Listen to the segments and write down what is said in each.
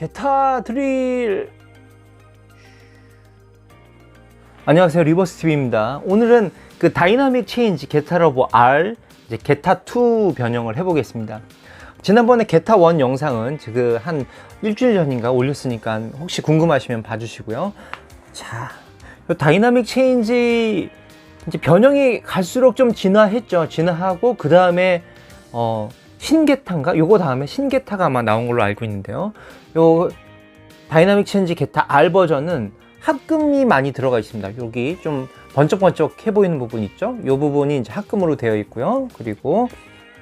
게타 드릴. 안녕하세요, 리버스TV입니다. 오늘은 그 다이나믹 체인지 게타 러버 R 이제 게타 2 변형을 해보겠습니다. 지난번에 게타 1 영상은 지금 한 일주일 전인가 올렸으니까 혹시 궁금하시면 봐주시고요. 자, 다이나믹 체인지 이제 변형이 갈수록 좀 진화했죠. 진화하고 그 다음에 신게타인가? 요거 다음에 신게타가 아마 나온 걸로 알고 있는데요. 요 다이나믹 체인지 게타 R 버전은 합금이 많이 들어가 있습니다. 여기 좀 번쩍번쩍 해 보이는 부분 있죠? 요 부분이 이제 합금으로 되어 있고요. 그리고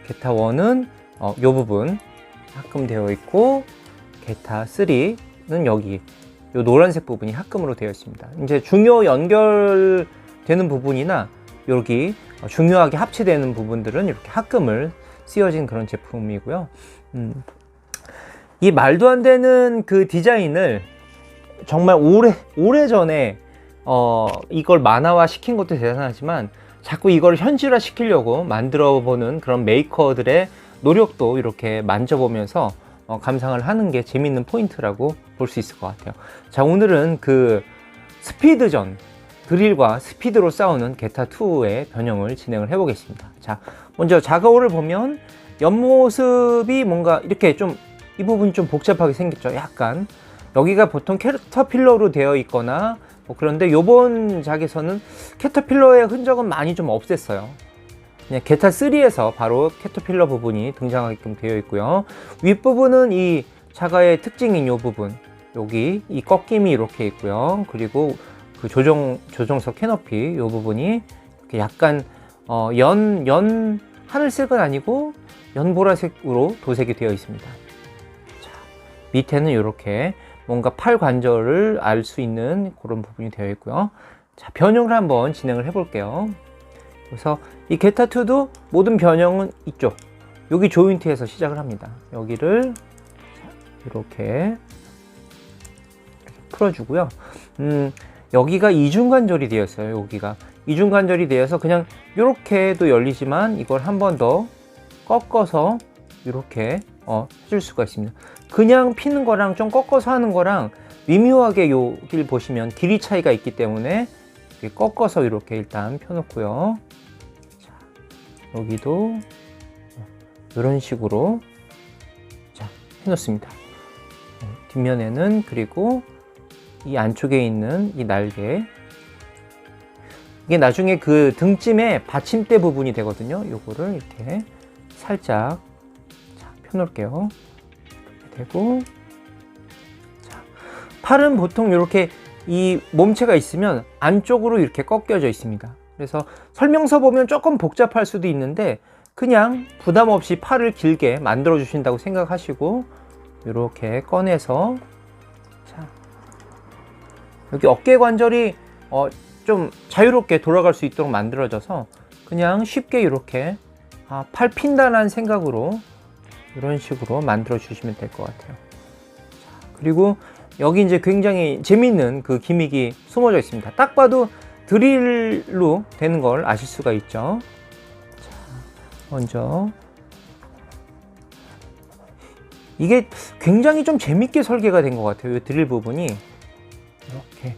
게타 1은 요 부분 합금되어 있고, 게타 3는 여기 요 노란색 부분이 합금으로 되어 있습니다. 이제 중요 연결되는 부분이나 여기 중요하게 합체되는 부분들은 이렇게 합금을 씌워진 그런 제품이고요. 이 말도 안 되는 그 디자인을 정말 오래전에 이걸 만화화 시킨 것도 대단하지만 자꾸 이걸 현실화 시키려고 만들어 보는 그런 메이커들의 노력도 이렇게 만져보면서 감상을 하는 게 재밌는 포인트라고 볼 수 있을 것 같아요. 자, 오늘은 그 스피드전, 드릴과 스피드로 싸우는 게타 2의 변형을 진행을 해 보겠습니다. 자, 먼저 작업을 보면 옆모습이 뭔가 이렇게 좀 이 부분이 좀 복잡하게 생겼죠. 약간 여기가 보통 캐터필러로 되어 있거나 그런데 요번 작에서는 캐터필러의 흔적은 많이 좀 없앴어요. 그냥 게타 3에서 바로 캐터필러 부분이 등장하게끔 되어 있고요. 윗부분은 이 자가의 특징인 요 부분, 여기 이 꺾임이 이렇게 있고요. 그리고 그 조정석 캐너피 요 부분이 이렇게 약간 연 하늘색은 아니고 연보라색으로 도색이 되어 있습니다. 자, 밑에는 이렇게 뭔가 팔 관절을 알 수 있는 그런 부분이 되어 있고요. 자, 변형을 한번 진행을 해 볼게요. 그래서 이 게타 2도 모든 변형은 이쪽 여기 조인트에서 시작을 합니다. 여기를 이렇게 풀어주고요. 여기가 이중관절이 되어 있어요. 여기가 이중관절이 되어서 그냥 이렇게도 열리지만 이걸 한 번 더 꺾어서 이렇게 해줄 수가 있습니다. 그냥 피는 거랑 좀 꺾어서 하는 거랑 미묘하게 여기를 보시면 길이 차이가 있기 때문에 이렇게 꺾어서 이렇게 일단 펴놓고요. 자, 여기도 이런 식으로 자, 해놓습니다. 뒷면에는 그리고 이 안쪽에 있는 이 날개, 이게 나중에 그 등찜의 받침대 부분이 되거든요. 요거를 이렇게 살짝 자, 펴놓을게요. 이렇게 되고, 자, 팔은 보통 이렇게 이 몸체가 있으면 안쪽으로 이렇게 꺾여져 있습니다. 그래서 설명서 보면 조금 복잡할 수도 있는데 그냥 부담 없이 팔을 길게 만들어 주신다고 생각하시고 이렇게 꺼내서, 자, 여기 어깨 관절이 좀 자유롭게 돌아갈 수 있도록 만들어져서 그냥 쉽게 이렇게 팔 핀다는 생각으로 이런 식으로 만들어 주시면 될 것 같아요. 자, 그리고 여기 이제 굉장히 재밌는 그 기믹이 숨어져 있습니다. 딱 봐도 드릴로 되는 걸 아실 수가 있죠. 자, 먼저 이게 굉장히 좀 재밌게 설계가 된 것 같아요. 이 드릴 부분이 이렇게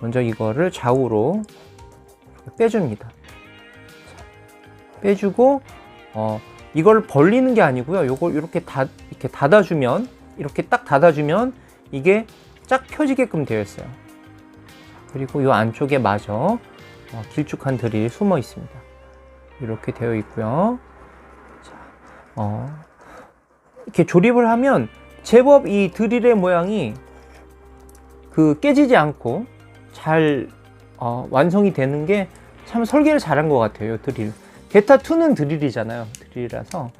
먼저 이거를 좌우로 빼줍니다. 빼주고 이걸 벌리는 게 아니고요. 요걸 이렇게 닫아주면, 이렇게 딱 닫아주면 이게 쫙 펴지게끔 되어 있어요. 그리고 이 안쪽에 마저 길쭉한 드릴이 숨어 있습니다. 이렇게 되어 있고요. 자, 이렇게 조립을 하면 제법 이 드릴의 모양이 그 깨지지 않고 잘 완성이 되는 게 참 설계를 잘한 것 같아요. 드릴. 게타 2는 드릴이잖아요. 드릴이라서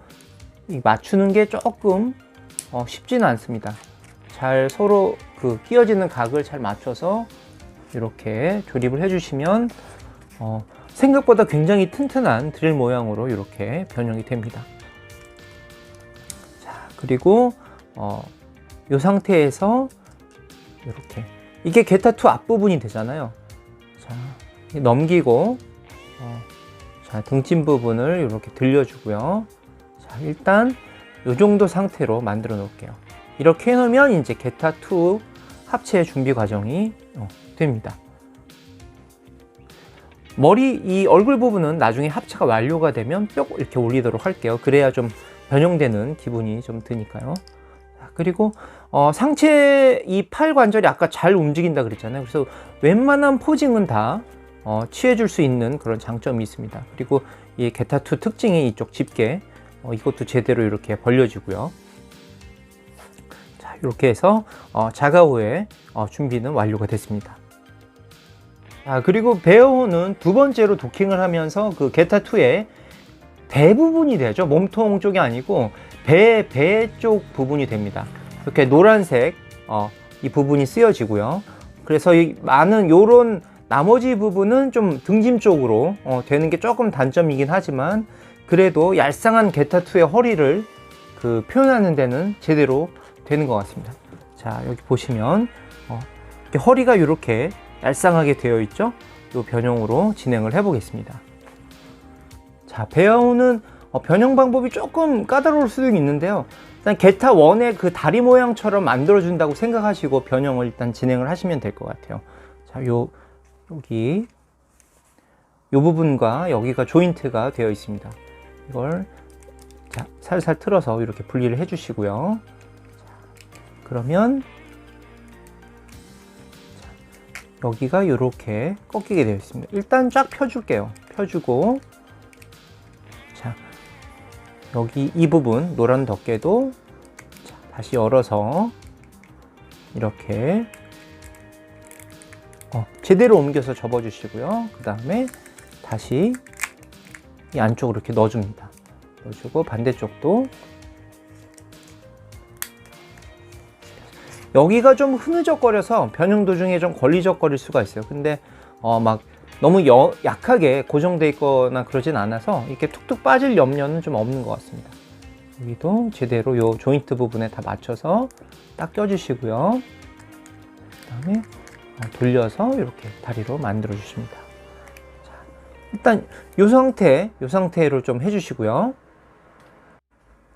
이 맞추는 게 조금 쉽지는 않습니다. 잘 서로 그 끼어지는 각을 잘 맞춰서 이렇게 조립을 해주시면 생각보다 굉장히 튼튼한 드릴 모양으로 이렇게 변형이 됩니다. 자, 그리고 이 상태에서 이렇게 이게 게타 2 앞부분이 되잖아요. 자, 넘기고 자, 등짐 부분을 이렇게 들려주고요. 자, 일단 이 정도 상태로 만들어 놓을게요. 이렇게 해놓으면 이제 게타2 합체 준비 과정이 됩니다. 머리 이 얼굴 부분은 나중에 합체가 완료가 되면 뼈 이렇게 올리도록 할게요. 그래야 좀 변형되는 기분이 좀 드니까요. 그리고 상체 이 팔 관절이 아까 잘 움직인다 그랬잖아요. 그래서 웬만한 포징은 다 취해줄 수 있는 그런 장점이 있습니다. 그리고 이 게타2 특징이 이쪽 집게 이것도 제대로 이렇게 벌려지고요. 자, 이렇게 해서 자가호의 준비는 완료가 됐습니다. 그리고 베어호는 두 번째로 도킹을 하면서 그 게타2의 배 부분이 되죠. 몸통 쪽이 아니고 배 쪽 부분이 됩니다. 이렇게 노란색 이 부분이 쓰여지고요. 그래서 이 많은 요런 나머지 부분은 좀 등짐 쪽으로 되는 게 조금 단점이긴 하지만 그래도 얄쌍한 게타2의 허리를 그 표현하는 데는 제대로 되는 것 같습니다. 자, 여기 보시면 이렇게 허리가 이렇게 얄쌍하게 되어 있죠. 이 변형으로 진행을 해 보겠습니다. 자, 베어호는 변형 방법이 조금 까다로울 수도 있는데요. 일단 게타1의 그 다리 모양처럼 만들어 준다고 생각하시고 변형을 일단 진행을 하시면 될 것 같아요. 자, 여기 요 부분과 여기가 조인트가 되어 있습니다. 이걸 자, 살살 틀어서 이렇게 분리를 해 주시고요. 그러면 여기가 이렇게 꺾이게 되어 있습니다. 일단 쫙 펴줄게요. 펴주고, 자, 여기 이 부분 노란 덮개도 자, 다시 열어서 이렇게 제대로 옮겨서 접어주시고요. 그 다음에 다시 이 안쪽으로 이렇게 넣어줍니다. 넣어주고 반대쪽도 여기가 좀 흐느적거려서 변형 도중에 좀 걸리적거릴 수가 있어요. 근데 막 너무 약하게 고정되어 있거나 그러진 않아서 이렇게 툭툭 빠질 염려는 좀 없는 것 같습니다. 여기도 제대로 요 조인트 부분에 다 맞춰서 딱 껴주시고요. 그 다음에 돌려서 이렇게 다리로 만들어 주십니다. 자, 일단 요 상태로 좀 해주시고요.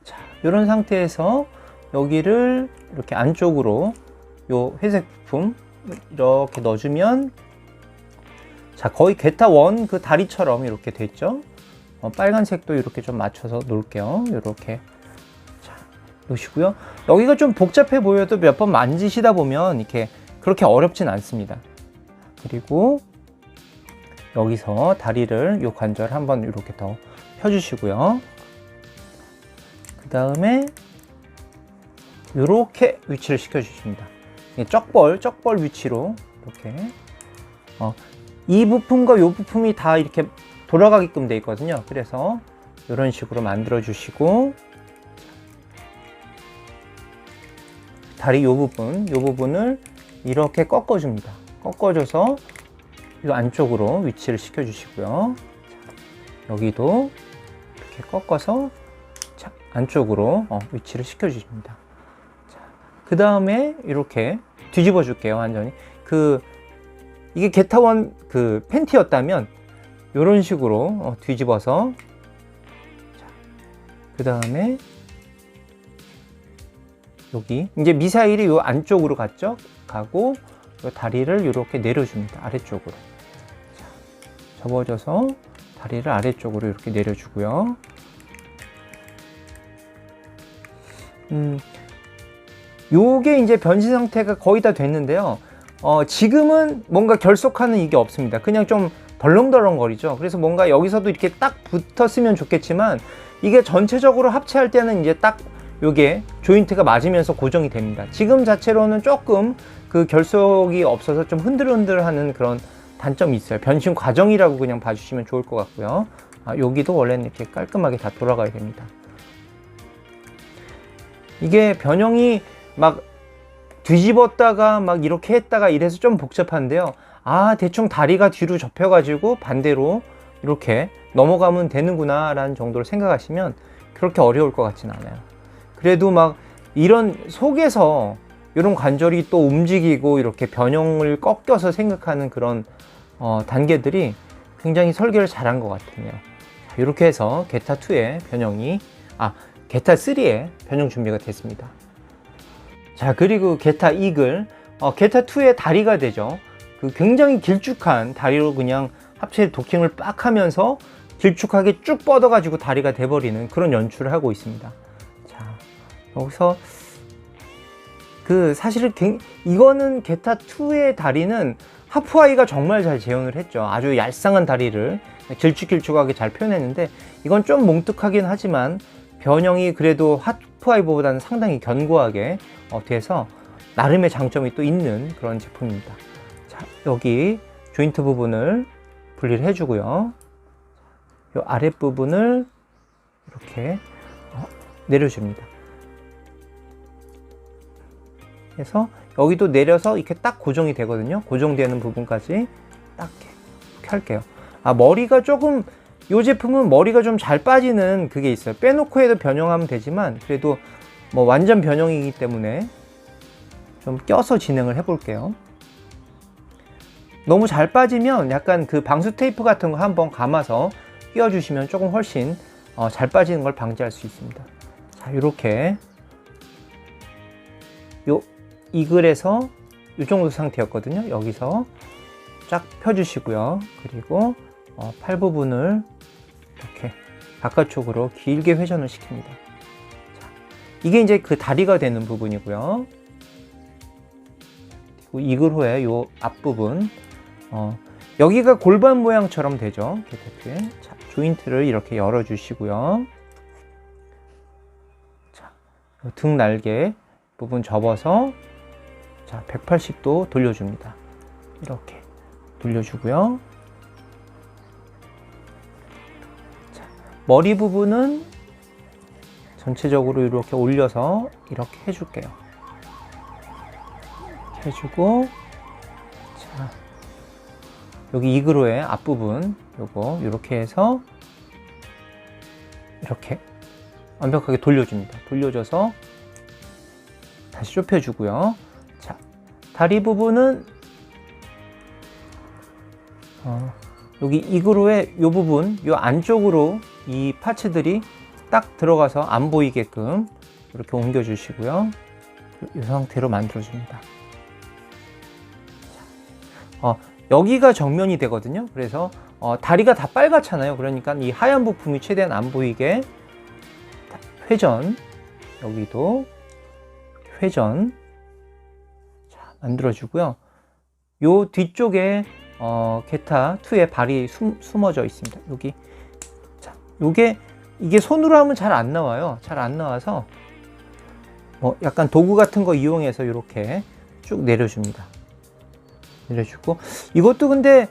자, 이런 상태에서 여기를 이렇게 안쪽으로 요 회색 부품 이렇게 넣어주면 자, 거의 게타1 그 다리처럼 이렇게 됐죠. 빨간색도 이렇게 좀 맞춰서 놓을게요. 이렇게 자, 놓으시고요. 여기가 좀 복잡해 보여도 몇 번 만지시다 보면 이렇게 그렇게 어렵진 않습니다. 그리고 여기서 다리를 요 관절 한번 이렇게 더 펴주시고요. 그 다음에 이렇게 위치를 시켜주십니다. 쩍벌 위치로 이렇게 이 부품과 이 부품이 다 이렇게 돌아가게끔 되어 있거든요. 그래서 이런 식으로 만들어 주시고 다리 이 부분을 이렇게 꺾어줍니다. 꺾어줘서 이 안쪽으로 위치를 시켜주시고요. 여기도 이렇게 꺾어서 안쪽으로 위치를 시켜주십니다. 그 다음에 이렇게 뒤집어 줄게요. 완전히 이게 게타1 그 팬티였다면 이런 식으로 뒤집어서 그 다음에 여기 이제 미사일이 요 안쪽으로 가고 요 다리를 이렇게 내려줍니다. 아래쪽으로 자, 접어져서 다리를 아래쪽으로 이렇게 내려주고요. 요게 이제 변신 상태가 거의 다 됐는데요. 지금은 뭔가 결속하는 이게 없습니다. 그냥 좀 덜렁덜렁 거리죠. 그래서 뭔가 여기서도 이렇게 딱 붙었으면 좋겠지만 이게 전체적으로 합체할 때는 이제 딱 요게 조인트가 맞으면서 고정이 됩니다. 지금 자체로는 조금 그 결속이 없어서 좀 흔들흔들하는 그런 단점이 있어요. 변신 과정이라고 그냥 봐주시면 좋을 것 같고요. 여기도 원래는 이렇게 깔끔하게 다 돌아가야 됩니다. 이게 변형이 막 뒤집었다가 막 이렇게 했다가 이래서 좀 복잡한데요. 대충 다리가 뒤로 접혀가지고 반대로 이렇게 넘어가면 되는구나 라는 정도로 생각하시면 그렇게 어려울 것 같진 않아요. 그래도 막 이런 속에서 이런 관절이 또 움직이고 이렇게 변형을 꺾여서 생각하는 그런 단계들이 굉장히 설계를 잘한 것 같네요. 이렇게 해서 게타2의 변형이 게타3의 변형 준비가 됐습니다. 자, 그리고 게타 이글, 게타 2의 다리가 되죠. 그 굉장히 길쭉한 다리로 그냥 합체 도킹을 빡 하면서 길쭉하게 쭉 뻗어 가지고 다리가 돼버리는 그런 연출을 하고 있습니다. 자, 여기서 사실은 이거는 게타 2의 다리는 하프아이가 정말 잘 재현을 했죠. 아주 얄쌍한 다리를 길쭉길쭉하게 잘 표현했는데, 이건 좀 뭉툭하긴 하지만 변형이 그래도 하프아이보다는 상당히 견고하게 돼서 나름의 장점이 또 있는 그런 제품입니다. 자, 여기 조인트 부분을 분리를 해주고요. 이 아랫부분을 이렇게 내려줍니다. 그래서 여기도 내려서 이렇게 딱 고정이 되거든요. 고정되는 부분까지 딱 이렇게 할게요. 머리가 조금, 이 제품은 머리가 좀 잘 빠지는 그게 있어요. 빼놓고 해도 변형하면 되지만 그래도 뭐 완전 변형이기 때문에 좀 껴서 진행을 해 볼게요. 너무 잘 빠지면 약간 그 방수 테이프 같은 거 한번 감아서 끼워 주시면 조금 훨씬 잘 빠지는 걸 방지할 수 있습니다. 자, 요렇게 이글에서 이 정도 상태였거든요. 여기서 쫙 펴주시고요. 그리고 팔 부분을 이렇게 바깥쪽으로 길게 회전을 시킵니다. 자, 이게 이제 그 다리가 되는 부분이고요. 그리고 이글 후에 이 앞부분, 여기가 골반 모양처럼 되죠. 자, 조인트를 이렇게 열어주시고요. 자, 등 날개 부분 접어서, 자, 180도 돌려줍니다. 이렇게 돌려주고요. 자, 머리 부분은 전체적으로 이렇게 올려서 이렇게 해줄게요. 이렇게 해주고, 자, 여기 이그로의 앞부분 요거 이렇게 해서 이렇게 완벽하게 돌려줍니다. 돌려줘서 다시 좁혀주고요. 자, 다리 부분은 여기 이그로의 요 부분, 요 안쪽으로 이 파츠들이 딱 들어가서 안 보이게끔 이렇게 옮겨 주시고요. 이 상태로 만들어 줍니다. 여기가 정면이 되거든요. 그래서 다리가 다 빨갛잖아요. 그러니까 이 하얀 부품이 최대한 안 보이게 회전, 여기도 회전, 자, 만들어 주고요. 요 뒤쪽에 게타 2의 발이 숨어져 있습니다. 여기. 자, 이게 손으로 하면 잘 안 나와요. 잘 안 나와서 약간 도구 같은 거 이용해서 이렇게 쭉 내려줍니다. 내려주고, 이것도 근데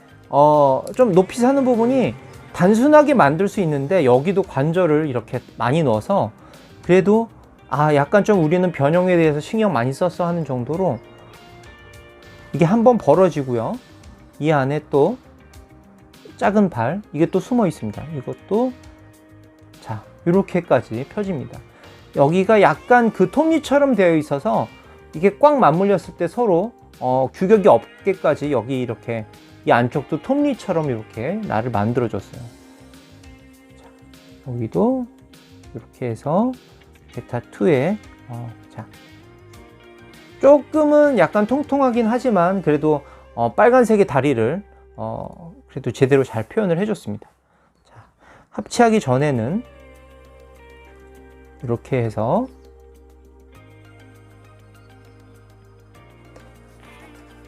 좀 높이 사는 부분이 단순하게 만들 수 있는데 여기도 관절을 이렇게 많이 넣어서 그래도 약간 좀 우리는 변형에 대해서 신경 많이 썼어 하는 정도로 이게 한번 벌어지고요. 이 안에 또 작은 발, 이게 또 숨어 있습니다. 이것도, 자, 이렇게까지 펴집니다. 여기가 약간 그 톱니처럼 되어 있어서 이게 꽉 맞물렸을 때 서로 규격이 없게까지 여기 이렇게 이 안쪽도 톱니처럼 이렇게 나를 만들어 줬어요. 자, 여기도 이렇게 해서 게타 2에 자, 조금은 약간 통통하긴 하지만 그래도 빨간색의 다리를 그래도 제대로 잘 표현을 해줬습니다. 자, 합체하기 전에는 이렇게 해서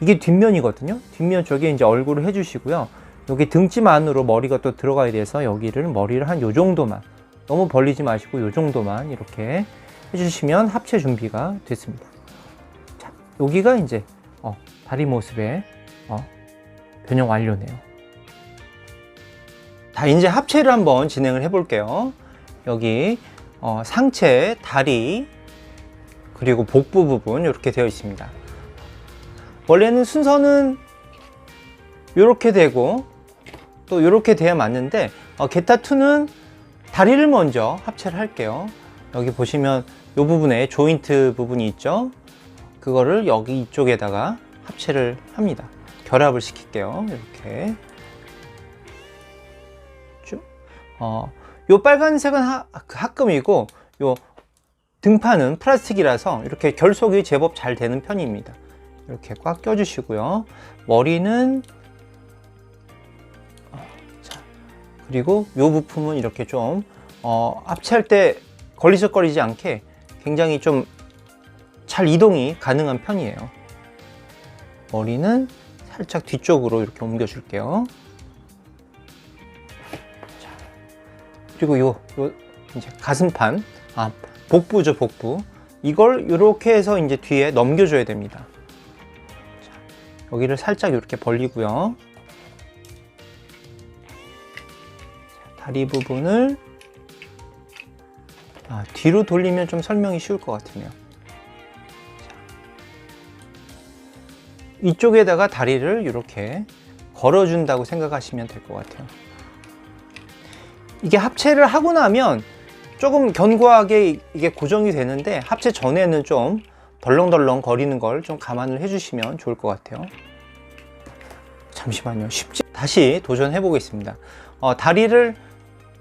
이게 뒷면이거든요. 뒷면 쪽에 이제 얼굴을 해주시고요. 여기 등짐 안으로 머리가 또 들어가야 돼서 여기를 머리를 한 요 정도만, 너무 벌리지 마시고 요 정도만 이렇게 해주시면 합체 준비가 됐습니다. 자, 여기가 이제 다리 모습의 변형 완료네요. 자, 이제 합체를 한번 진행을 해볼게요. 여기 상체, 다리, 그리고 복부 부분 이렇게 되어 있습니다. 원래는 순서는 이렇게 되고 또 이렇게 돼야 맞는데 게타2는 다리를 먼저 합체를 할게요. 여기 보시면 이 부분에 조인트 부분이 있죠. 그거를 여기 이쪽에다가 합체를 합니다. 결합을 시킬게요. 이렇게 쭉. 요 빨간색은 합금이고 요 등판은 플라스틱이라서 이렇게 결속이 제법 잘 되는 편입니다. 이렇게 꽉 껴주시고요. 머리는 자, 그리고 이 부품은 이렇게 좀 합체할 때 걸리적거리지 않게 굉장히 좀 잘 이동이 가능한 편이에요. 머리는 살짝 뒤쪽으로 이렇게 옮겨 줄게요. 그리고 요 이제 가슴판, 복부죠, 복부. 이걸 이렇게 해서 이제 뒤에 넘겨줘야 됩니다. 자, 여기를 살짝 이렇게 벌리고요. 다리 부분을 뒤로 돌리면 좀 설명이 쉬울 것 같으네요. 이쪽에다가 다리를 이렇게 걸어준다고 생각하시면 될 것 같아요. 이게 합체를 하고 나면 조금 견고하게 이게 고정이 되는데 합체 전에는 좀 덜렁덜렁 거리는 걸 좀 감안을 해주시면 좋을 것 같아요. 잠시만요. 쉽지? 다시 도전해 보겠습니다. 다리를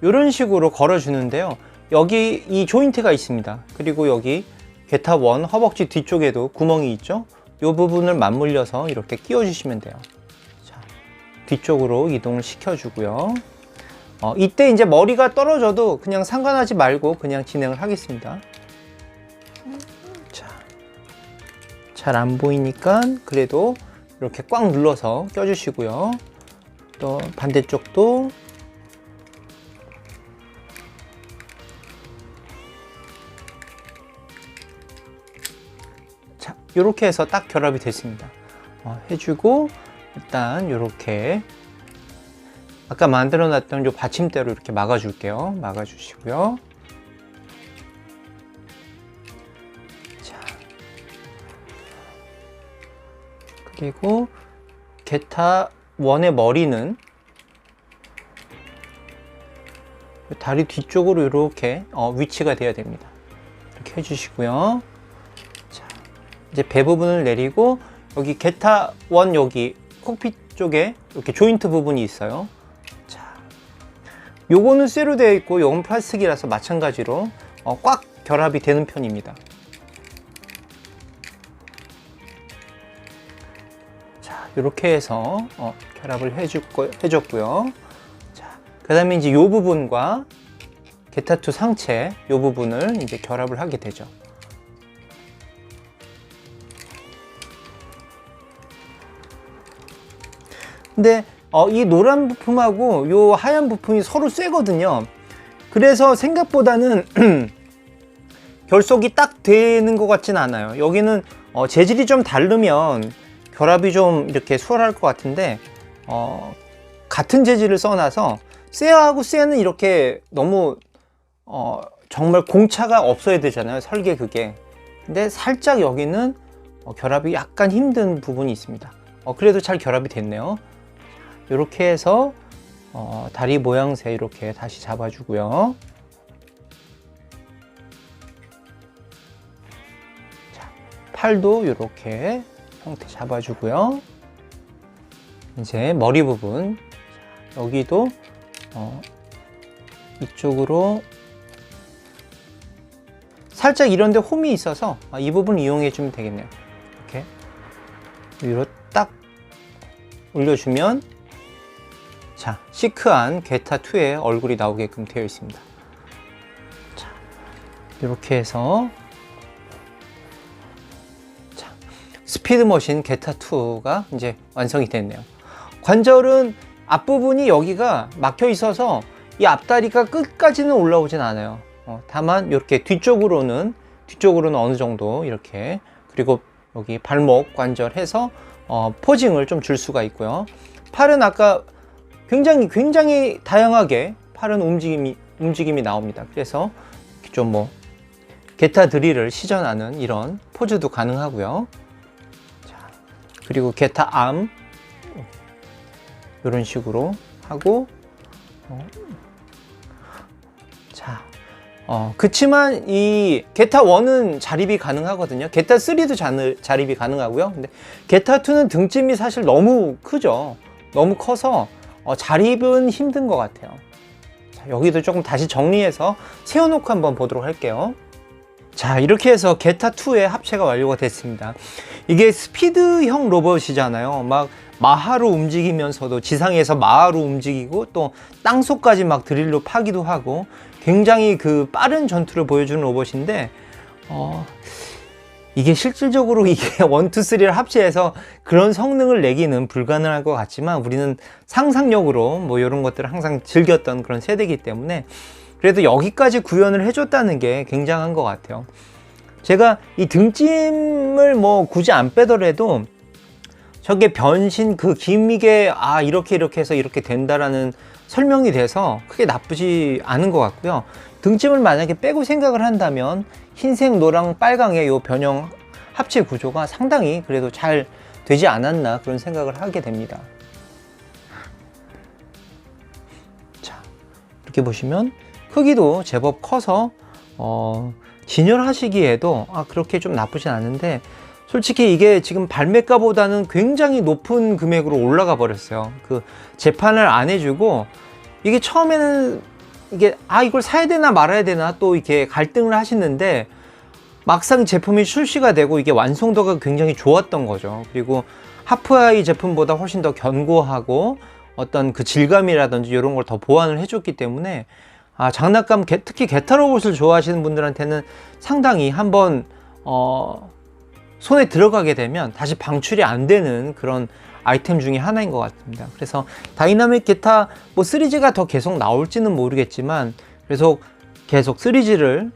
이런 식으로 걸어주는데요. 여기 이 조인트가 있습니다. 그리고 여기 괴타1 허벅지 뒤쪽에도 구멍이 있죠. 이 부분을 맞물려서 이렇게 끼워 주시면 돼요. 자, 뒤쪽으로 이동을 시켜 주고요. 이때 이제 머리가 떨어져도 그냥 상관하지 말고 그냥 진행을 하겠습니다. 자, 잘 안 보이니까 그래도 이렇게 꽉 눌러서 껴 주시고요. 또 반대쪽도 자, 이렇게 해서 딱 결합이 됐습니다. 해주고 일단 이렇게 아까 만들어 놨던 요 받침대로 이렇게 막아 줄게요. 막아 주시고요. 자, 그리고 게타1의 머리는 다리 뒤쪽으로 이렇게 위치가 돼야 됩니다. 이렇게 해주시고요. 자, 이제 배 부분을 내리고 여기 게타1 여기 콕핏 쪽에 이렇게 조인트 부분이 있어요. 자, 요거는 쇠로 되어 있고 요건 플라스틱이라서 마찬가지로 꽉 결합이 되는 편입니다. 자, 이렇게 해서 결합을 해줬고요. 자, 그 다음에 이제 요 부분과 게타2 상체 요 부분을 이제 결합을 하게 되죠. 근데 이 노란 부품하고 요 하얀 부품이 서로 쇠거든요. 그래서 생각보다는 결속이 딱 되는 것 같진 않아요. 여기는 재질이 좀 다르면 결합이 좀 이렇게 수월할 것 같은데 같은 재질을 써놔서 쇠하고 쇠는 이렇게 너무 정말 공차가 없어야 되잖아요. 설계 그게. 근데 살짝 여기는 결합이 약간 힘든 부분이 있습니다. 그래도 잘 결합이 됐네요. 이렇게 해서 다리 모양새 이렇게 다시 잡아주고요. 자, 팔도 이렇게 형태 잡아주고요. 이제 머리 부분 여기도 이쪽으로 살짝 이런데 홈이 있어서 이 부분 이용해 주면 되겠네요. 이렇게 위로 딱 올려주면 자, 시크한 게타2의 얼굴이 나오게끔 되어 있습니다. 자, 이렇게 해서 자, 스피드머신 게타2가 이제 완성이 됐네요. 관절은 앞부분이 여기가 막혀 있어서 이 앞다리가 끝까지는 올라오진 않아요. 다만 이렇게 뒤쪽으로는 어느 정도 이렇게, 그리고 여기 발목 관절 해서 포징을 좀 줄 수가 있고요. 팔은 아까 굉장히 다양하게 팔은 움직임이 나옵니다. 그래서 좀 게타 드릴을 시전하는 이런 포즈도 가능하고요. 자, 그리고 게타 암 이런 식으로 하고 자, 그치만 이 게타1은 자립이 가능하거든요. 게타3도 자립이 가능하고요. 근데 게타2는 등짐이 사실 너무 크죠. 너무 커서 자립은 힘든 것 같아요. 자, 여기도 조금 다시 정리해서 세워놓고 한번 보도록 할게요. 자, 이렇게 해서 게타2의 합체가 완료가 됐습니다. 이게 스피드형 로봇이잖아요. 막 마하로 움직이면서도 지상에서 마하로 움직이고 또 땅속까지 막 드릴로 파기도 하고 굉장히 그 빠른 전투를 보여주는 로봇인데 이게 실질적으로 이게 1, 2, 3를 합체해서 그런 성능을 내기는 불가능할 것 같지만 우리는 상상력으로 뭐 이런 것들을 항상 즐겼던 그런 세대이기 때문에 그래도 여기까지 구현을 해줬다는 게 굉장한 것 같아요. 제가 이 등짐을 뭐 굳이 안 빼더라도 저게 변신 그 기믹에 이렇게 해서 이렇게 된다라는 설명이 돼서 크게 나쁘지 않은 것 같고요. 등짐을 만약에 빼고 생각을 한다면 흰색, 노랑, 빨강의 요 변형 합체 구조가 상당히 그래도 잘 되지 않았나 그런 생각을 하게 됩니다. 자, 이렇게 보시면 크기도 제법 커서 진열하시기에도 그렇게 좀 나쁘진 않은데 솔직히 이게 지금 발매가보다는 굉장히 높은 금액으로 올라가 버렸어요. 그 재판을 안 해주고 이게 처음에는 이게 이걸 사야 되나 말아야 되나 또 이렇게 갈등을 하시는데 막상 제품이 출시가 되고 이게 완성도가 굉장히 좋았던 거죠. 그리고 하프아이 제품보다 훨씬 더 견고하고 어떤 그 질감이라든지 이런 걸 더 보완을 해줬기 때문에 장난감 특히 게타 로봇을 좋아하시는 분들한테는 상당히 한번 손에 들어가게 되면 다시 방출이 안 되는 그런 아이템 중에 하나인 것 같습니다. 그래서 다이나믹 게타 뭐 3G가 더 계속 나올지는 모르겠지만 그래서 계속 3G를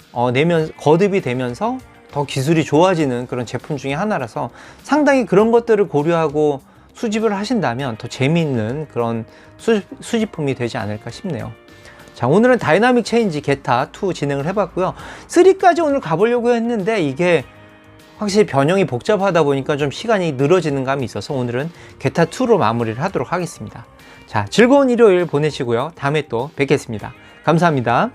거듭이 되면서 더 기술이 좋아지는 그런 제품 중에 하나라서 상당히 그런 것들을 고려하고 수집을 하신다면 더 재미있는 그런 수집품이 되지 않을까 싶네요. 자, 오늘은 다이나믹 체인지 게타2 진행을 해봤고요. 3까지 오늘 가보려고 했는데 이게 확실히 변형이 복잡하다 보니까 좀 시간이 늘어지는 감이 있어서 오늘은 게타2로 마무리를 하도록 하겠습니다. 자, 즐거운 일요일 보내시고요. 다음에 또 뵙겠습니다. 감사합니다.